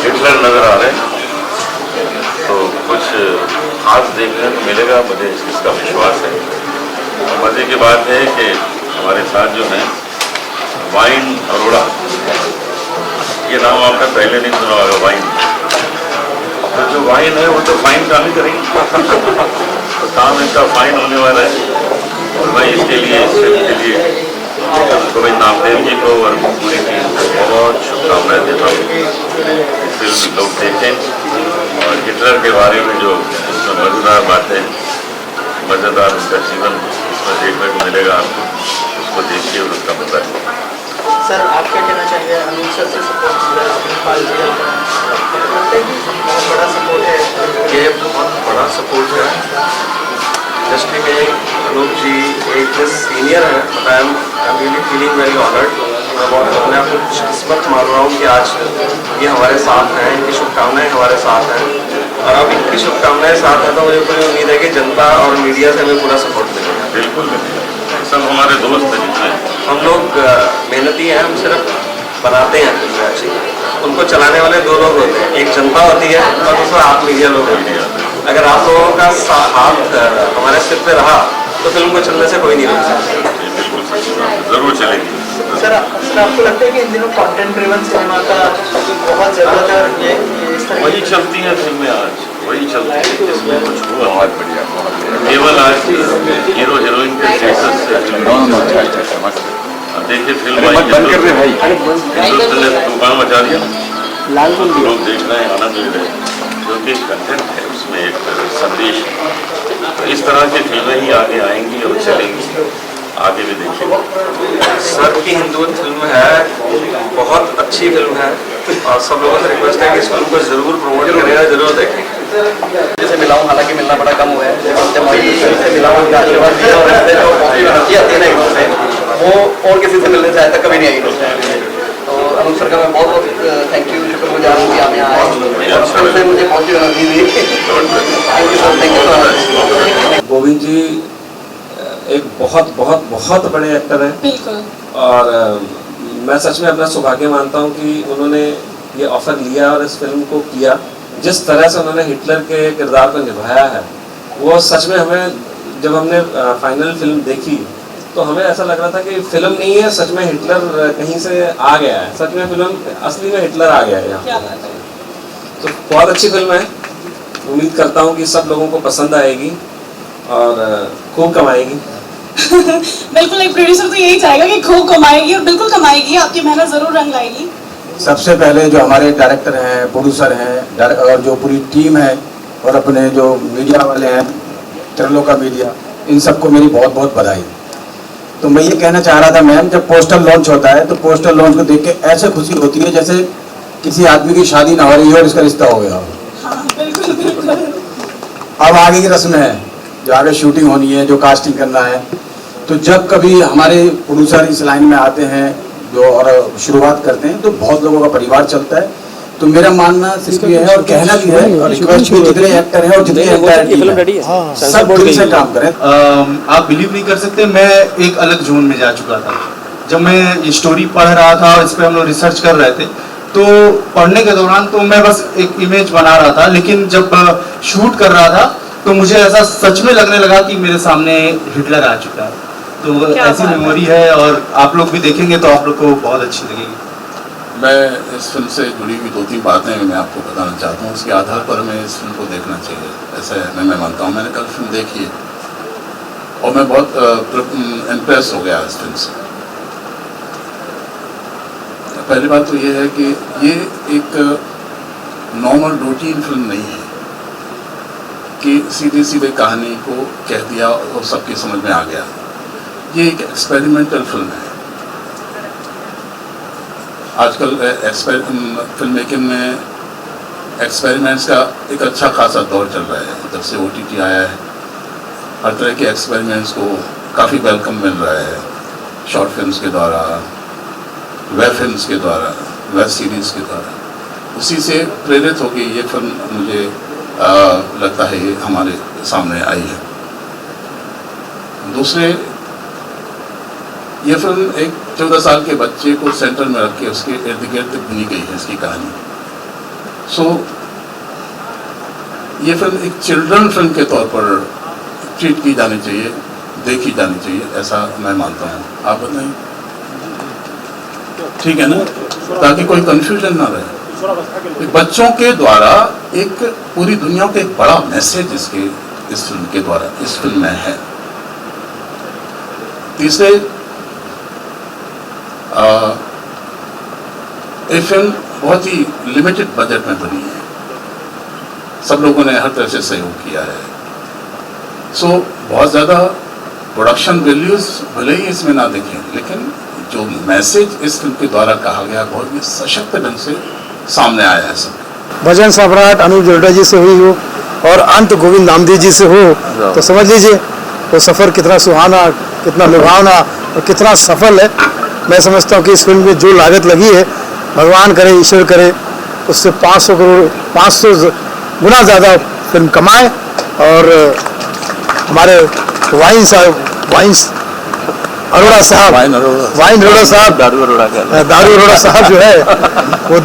Hitler नजर आ रहे हैं तो कुछ खास देखने को मिलेगा, मुझे इसका विश्वास है। और मजे की बात है कि हमारे साथ जो हैं वाइन अरोड़ा, ये नाम आपने पहले नहीं सुना होगा, वाइन। तो जो वाइन है वो तो फाइन काम ही करेंगे तो काम इनका फाइन होने वाला है। और मैं इसके लिए गोविंद नामदेव जी को और पूरी टीम को बहुत शुभकामनाएं देता हूँ। फिल्म लोग देखें और हिटलर के बारे में जो इसमें मज़ेदार बातें, मज़ेदार उसका जीवन इसमें देखने को मिलेगा आपको, उसको देखिए और उसका मजा है। सर आप क्या कहना चाहेंगे? अनूप सर से सपोर्ट बहुत बड़ा सपोर्ट है, ये बहुत बड़ा सपोर्ट है। इंडस्ट्री में अनूप जी एक सीनियर है, but I am really feeling very honoured. मैं बहुत अपने आप को किस्मत मान रहा हूँ कि आज ये हमारे साथ हैं, इनकी शुभकामनाएं हमारे साथ हैं। और अब इनकी शुभकामनाएं साथ हैं तो मुझे पूरी उम्मीद है कि जनता और मीडिया से हमें पूरा सपोर्ट मिलेगा। बिल्कुल सब हमारे दोस्त हैं, हम लोग मेहनती हैं, हम सिर्फ बनाते हैं फिल्में अच्छी। उनको चलाने वाले दो लोग होते हैं, एक जनता होती है और दूसरा आप मीडिया लोग होते हैं। अगर आप लोगों का हाथ हमारे सिर पे रहा तो फिल्म को चलने से कोई नहीं रोक सकता। जरूर चलेगी। सर आपको लगता है कि इन दिनों कंटेंट ड्रिवन सिनेमा का बहुत ज़रूरत है? ये इस तरह वही चलती हैं फिल्में आज, वही चलती है जिसमें कुछ हुआ। बहुत बढ़िया, केवल आज हीरो हीरोइन के स्टेटस से देखिए फिल्म तूफान मचा दिया, लोग देख रहे हैं, आनंद ले रहे हैं, जो कि कंटेंट है उसमें एक संदेश है। तो इस तरह की फिल्में ही आगे आएंगी और चलेंगी, आगे भी देखेंगे। सर की हिंदुत्व फिल्म है, बहुत अच्छी फिल्म है और सब लोगों से रिक्वेस्ट है कि इस फिल्म को जरूर प्रमोट करें, जरूर देखें। जैसे मिला हूँ, हालांकि मिलना बड़ा कम हुआ है, जब से मिला हूँ उनका आशीर्वाद दिया और ऐसे जो पॉजिटिव आती है ना वो और किसी से मिलने चाहे तक कभी नहीं आई। तो अनूप सर का मैं बहुत बहुत थैंक यू, शुक्रगुजार हूँ कि आप यहाँ आए और से मुझे पॉजिटिव एनर्जी दी। Thank you sir, thank you so much. Govind ji एक बहुत बहुत बहुत बड़े एक्टर हैं। बिल्कुल। और मैं सच में अपना सौभाग्य मानता हूँ कि उन्होंने ये ऑफर लिया और इस फिल्म को किया। जिस तरह से उन्होंने हिटलर के किरदार को निभाया है वो सच में हमें, जब हमने फाइनल फिल्म देखी तो हमें ऐसा लग रहा था कि फिल्म नहीं है, सच में हिटलर कहीं से आ गया है, सच में फिल्म असली में हिटलर आ गया है यहाँ। तो बहुत अच्छी फिल्म है, उम्मीद करता हूँ कि सब लोगों को पसंद आएगी और खूब कमाएगी। बिल्कुल, एक प्रोड्यूसर तो यही चाहेगा कि खूब कमाएगी और बिल्कुल कमाएगी, आपकी मेहनत जरूर रंग लाएगी। सबसे पहले जो हमारे डायरेक्टर हैं, प्रोड्यूसर हैं और जो पूरी टीम है और अपने जो मीडिया वाले हैं, त्रिलोका मीडिया, इन सबको मेरी बहुत बहुत बधाई। तो मैं ये कहना चाह रहा था मैम, जब पोस्टर लॉन्च होता है तो पोस्टर लॉन्च को देख के ऐसे खुशी होती है जैसे किसी आदमी की शादी ना हो रही हो और इसका रिश्ता हो गया हो। हाँ, बिल्कुल बिल्कुल। अब आगे की रस्म है, जो आगे शूटिंग होनी है, जो कास्टिंग करना है। तो जब कभी हमारे प्रोड्यूसर इस लाइन में आते हैं जो और शुरुआत करते हैं तो बहुत लोगों का परिवार चलता है। तो मेरा मानना सिर्फ ये है और कहना भी है और रिक्वेस्ट भी, जितने एक्टर हैं और जितने सब दिल से काम करें। आप बिलीव नहीं कर सकते, मैं एक अलग जोन में जा चुका था। जब मैं ये स्टोरी पढ़ रहा था और इस पर हम लोग रिसर्च कर रहे थे तो पढ़ने के दौरान तो मैं बस एक इमेज बना रहा था, लेकिन जब शूट कर रहा था तो मुझे ऐसा सच में लगने लगा कि मेरे सामने हिटलर आ चुका है। तो ऐसी मेमोरी है और आप लोग भी देखेंगे तो आप लोग को बहुत अच्छी लगेगी। मैं इस फिल्म से जुड़ी हुई 2-3 बातें मैं आपको बताना चाहता हूँ, उसके आधार पर हमें इस फिल्म को देखना चाहिए, ऐसे मैं मानता हूँ। मैंने कल फिल्म देखी और मैं बहुत इम्प्रेस हो गया इस फिल्म से। पहली बात तो ये है कि ये एक नॉर्मल रूटीन फिल्म नहीं है कि सीधे सीधे कहानी को कह दिया और सबकी समझ में आ गया। ये एक एक्सपेरिमेंटल फिल्म है। आजकल फिल्म मेकिंग में एक्सपेरिमेंट्स का एक अच्छा खासा दौर चल रहा है। जब से OTT आया है, हर तरह के एक्सपेरिमेंट्स को काफ़ी वेलकम मिल रहा है। शॉर्ट फिल्म्स के द्वारा, वेब फिल्म्स के द्वारा, वेब सीरीज़ के द्वारा। उसी से प्रेरित होकर ये फिल्म मुझे लगता है ये हमारे सामने आई है। दूसरे, ये फिल्म एक 14 साल के बच्चे को सेंटर में रख के उसके इर्द गिर्द बनी गई है इसकी कहानी। सो ये फिल्म एक चिल्ड्रन फिल्म के तौर पर ट्रीट की जानी चाहिए, देखी जानी चाहिए, ऐसा मैं मानता हूँ। आप बताएं, ठीक है ना, ताकि कोई कंफ्यूजन ना रहे। बच्चों के द्वारा एक पूरी दुनिया का एक बड़ा मैसेज इस फिल्म के द्वारा इस फिल्म में है। तीसरे, ये फिल्म बहुत ही लिमिटेड बजट में बनी है। सब लोगों ने हर तरह से सहयोग किया है। सो बहुत ज़्यादा प्रोडक्शन वैल्यूज भले ही इसमें ना दिखें, लेकिन जो मैसेज इस फिल्म के द्वारा कहा गया बहुत ही सशक्त ढंग से सामने आया है। सब भजन सम्राट अनूप जलोटा जी से हुई हो और अंत गोविंद नामदेव जी से हो, तो समझ लीजिए वो सफ़र कितना सुहाना, कितना लुभावना और कितना सफल है। मैं समझता हूँ कि इस फिल्म में जो लागत लगी है, भगवान करे, ईश्वर करे, उससे 500 गुना ज़्यादा फिल्म कमाए। और हमारे वाइन्स अरोड़ा साहब, वाइन अरोड़ा साहब, दारू अरोड़ा साहब जो है वो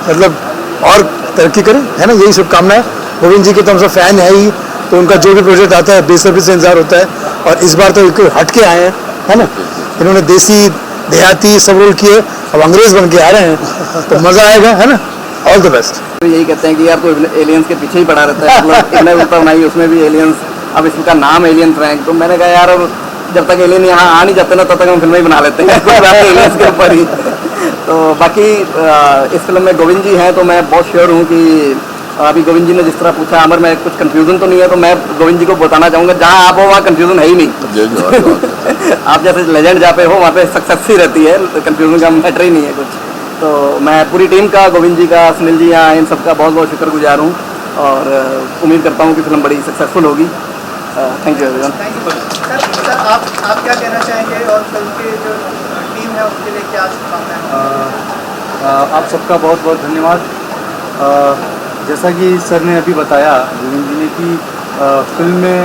मतलब और तरक्की करें, है ना, यही शुभकामनाएं। गोविंद जी के तो हम सब फैन है ही, तो उनका जो भी प्रोजेक्ट आता है बेसब्री से इंतजार होता है। और इस बार तो एक हट के आए हैं, है ना, इन्होंने देसी देहाती सब रोल किए, अब अंग्रेज बन के आ रहे हैं, तो मज़ा आएगा, है ना। All the best. तो यही कहते हैं कि यार तो एलियंस के पीछे ही पड़ा रहता है, मतलब इन्हें ऊपर बनाई, उसमें भी एलियंस, अब इसका नाम एलियन फ्रैंक। तो मैंने कहा यार अब जब तक एलियन यहाँ आ नहीं जाते ना, तब तक हम फिल्में ही बना लेते हैं कोई बात नहीं, एलियंस के ऊपर ही। तो बाकी इस फिल्म में गोविंद जी हैं, तो मैं बहुत श्योर हूँ कि अभी गोविंद जी ने जिस तरह पूछा, अमर में कुछ कंफ्यूजन तो नहीं है, तो मैं गोविंद जी को बताना चाहूँगा जहाँ आप हो वहाँ कंफ्यूजन है ही नहीं। आप जैसे लेजेंड जहाँ पे हो वहाँ पे सक्सेस ही रहती है, तो कंफ्यूजन का मैटर ही नहीं है कुछ। तो मैं पूरी टीम का, गोविंद जी का, सुनील जी यहाँ, इन सबका बहुत बहुत शुक्रगुजार हूँ और उम्मीद करता हूँ कि फिल्म बड़ी सक्सेसफुल होगी। Thank you everyone. सर आप क्या कहना चाहेंगे और फिल्म की जो टीम है उसके लिए क्या शुभकामनाएं? आप सबका बहुत बहुत धन्यवाद। जैसा कि सर ने अभी बताया, गोविंद जी ने, कि फिल्म में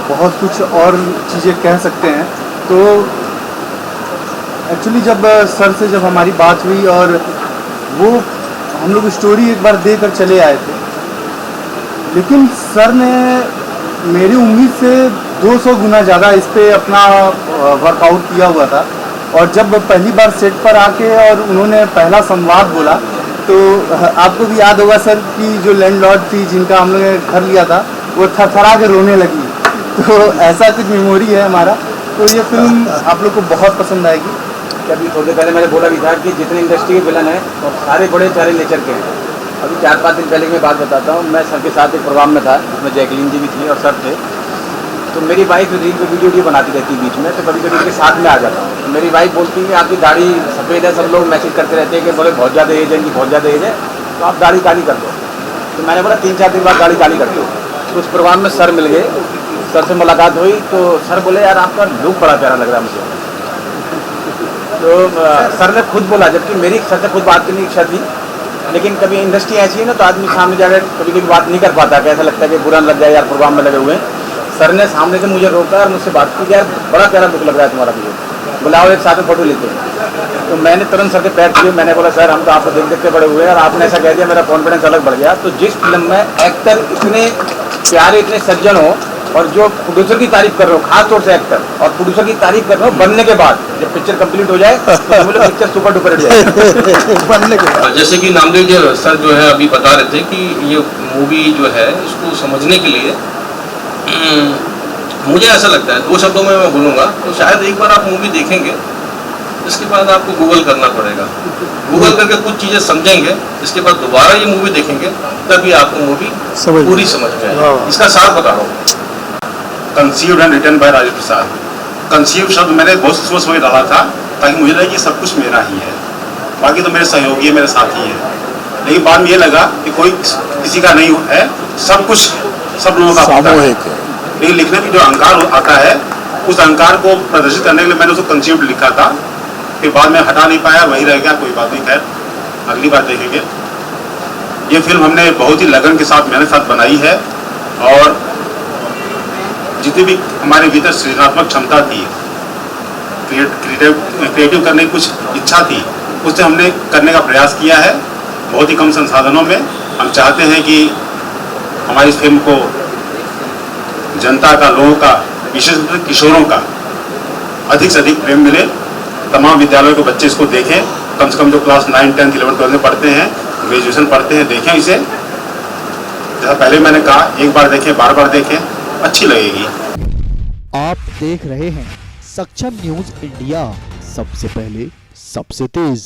बहुत कुछ और चीज़ें कह सकते हैं। तो एक्चुअली जब सर से जब हमारी बात हुई और वो हम लोग स्टोरी एक बार देकर चले आए थे, लेकिन सर ने मेरी उम्मीद से 200 गुना ज़्यादा इस पर अपना वर्कआउट किया हुआ था। और जब पहली बार सेट पर आके और उन्होंने पहला संवाद बोला, तो आपको भी याद होगा सर कि जो लैंडलॉर्ड थी जिनका हम लोग ने घर लिया था, वो थरथरा के रोने लगी। तो ऐसा कुछ मेमोरी है हमारा। तो ये फिल्म आप लोग को बहुत पसंद आएगी। अभी थोड़ी देर पहले मैंने बोला भी था कि जितने इंडस्ट्री के विलन हैं और सारे बड़े चारे नेचर के हैं। अभी 4-5 दिन पहले की मैं बात बताता हूँ, मैं सर के साथ एक प्रोग्राम में था जिसमें जैकलीन जी भी थी और सर थे। तो मेरी वाइफ रील पे वीडियो बनाती रहती है बीच में, तो कभी कभी उनके साथ में आ जाता हूँ। तो मेरी वाइफ बोलती है आपकी दाढ़ी सफ़ेद है, सब लोग मैसेज करते रहते हैं कि बोले बहुत ज़्यादा एज है इनकी, बहुत ज़्यादा एज है, तो आप दाढ़ी काली कर दो। तो मैंने बोला 3-4 दिन बाद दाढ़ी काली कर दो। तो उस प्रोग्राम में सर मिल गए, सर से मुलाकात हुई, तो सर बोले यार आपका लुक बड़ा प्यारा लग रहा है मुझे। तो सर ने खुद बोला, जबकि मेरी सर से खुद बात करने की इच्छा थी, लेकिन कभी इंडस्ट्री ऐसी है ना, तो आदमी सामने जाकर कभी कभी बात नहीं कर पाता, कि ऐसा लगता है कि बुरा लग जाए यार प्रोग्राम में लगे हुए हैं। सर ने सामने से मुझे रोका और मुझसे बात की, यार बड़ा प्यारा लुक लग रहा है तुम्हारा, मुझे बुलाओ एक साथ में फ़ोटो लेते हैं। तो मैंने तुरंत सर के पैर छुए, मैंने बोला सर हम तो आपको देख देख के बड़े हुए हैं और आपने ऐसा कह दिया, मेरा कॉन्फिडेंस अलग बढ़ गया। तो जिस फिल्म में एक्टर इतने प्यारे, इतने सज्जन हो, और जो प्रोड्यूसर की तारीफ कर रहे हो, खास तौर से एक्टर, और प्रोड्यूसर की तारीफ कर रहे हो बनने के बाद, जब पिक्चर कंप्लीट हो जाए तो पिक्चर सुपर डुपर हिट जाए बनने के बाद। जैसे कि नामदेव जी सर जो है अभी बता रहे थे कि ये मूवी जो है इसको समझने के लिए मुझे ऐसा लगता है, 2 शब्दों में मैं बोलूँगा, तो शायद एक बार आप मूवी देखेंगे इसके बाद आपको गूगल करना पड़ेगा। गूगल करके कुछ चीज़ें समझेंगे, इसके बाद दोबारा ये मूवी देखेंगे, तभी आपको मूवी पूरी समझ में आएगी। इसका सार बता रहा हूँ। Conceived and written by Rajendra Prasad. Conceive शब्द मैंने बहुत सोच में डाला था ताकि मुझे लगे कि सब कुछ मेरा ही है, बाकी तो मेरे सहयोगी है, मेरे साथी है। लेकिन बाद में ये लगा कि कोई किसी का नहीं है, सब कुछ सब लोगों का होता है। लेकिन लिखने में जो अहंकार आता है, उस अहंकार को प्रदर्शित करने के लिए मैंने उसको कंसीव्ड लिखा था। फिर बाद में हटा नहीं पाया, वही रह गया, कोई बात नहीं, खैर अगली बार देखेंगे। ये फिल्म हमने बहुत ही लगन के साथ मेहनत साथ बनाई है और जितनी भी हमारे भीतर सृजनात्मक क्षमता थी, क्रिएटिव करने की कुछ इच्छा थी, उससे हमने करने का प्रयास किया है बहुत ही कम संसाधनों में। हम चाहते हैं कि हमारी इस फिल्म को जनता का, लोगों का, विशेषकर किशोरों का अधिक से अधिक प्रेम मिले। तमाम विद्यालयों के बच्चे इसको देखें, कम से कम जो क्लास 9, 10, 11, 12 में पढ़ते हैं, ग्रेजुएशन पढ़ते हैं, देखें इसे। जैसा पहले मैंने कहा, एक बार देखें, बार बार देखें, अच्छी लगेगी। आप देख रहे हैं सक्षम न्यूज इंडिया, सबसे पहले सबसे तेज।